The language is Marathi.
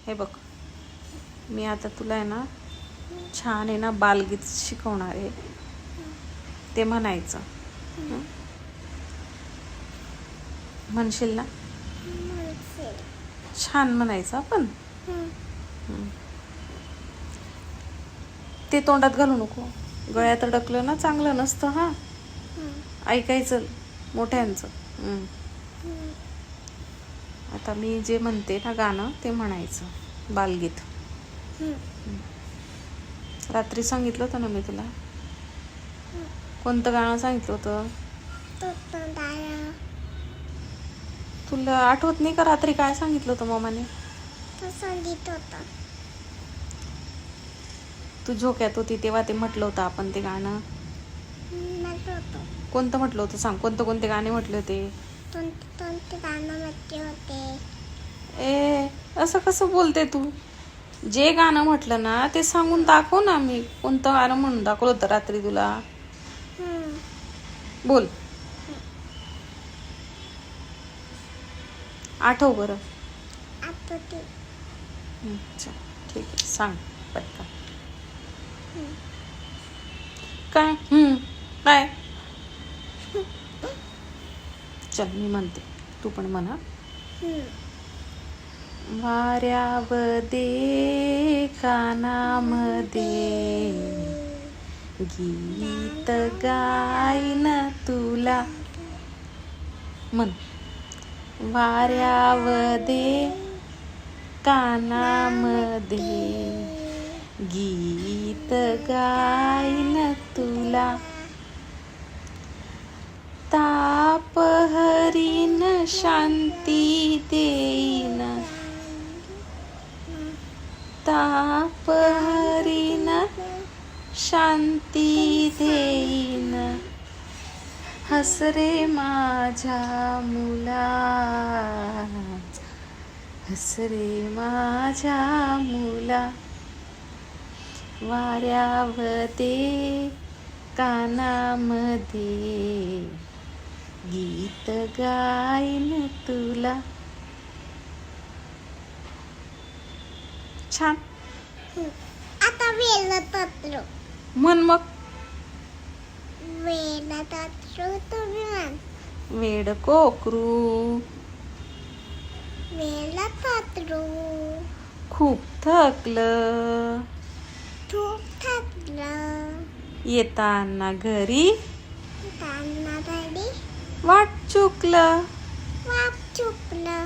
हे बघ, मी आता तुला आहे ना छान आहे ना बालगीत शिकवणार आहे. ते म्हणायचं. म्हणशील ना? छान म्हणायचं आपण. ते तोंडात घालू नको, गळ्यात अडकलं ना चांगलं नसतं. हा, ऐकायचं मोठ्यांचं. आता मी जे म्हणते ना गाणं ते म्हणायचं बालगीत. रात्री सांगितलं होतं ना मी तुला. कोणतं गाणं सांगितलं होतं तुला? आठवत नाही का रात्री काय सांगितलं होतं मम्माने? तू झोक्यात होती तेव्हा ते म्हटलं होतं आपण ते गाणं. कोणतं म्हटलं होतं सांग? कोणते गाणे म्हटले होते? ए, असं कसं बोलते तू? जे गाणं म्हटलं ना ते सांगून दाखव ना. मी कोणतं गाणं म्हणून दाखवलं होतं रात्री तुला? बोल, आठव बरं. अच्छा, ठीक आहे, सांग पटकन. काय काय? चल मी म्हणते, तू पण म्हणा. वाऱ्यामध्ये कानामध्ये गीत गाईन तुला. म्हण. वाऱ्यामध्ये कानामध्ये गीत गाईन तुला. ताप हरीन शांती देईन. ताप हरीन शांती देईन. हस रे माझ्या मुला, हस रे माझ्या मुला. वाऱ्यामध्ये कानामध्ये गीत गाईन तुला. छान. आता वेलतत्र म्हण मग. वेलतत्र तुम्ही म्हण. वेड कोकरू वेलतत्र खूप थकलं. खूप थकलं. येताना घरी त्यांना तरी वाट चुकलं. वाट चुकलं.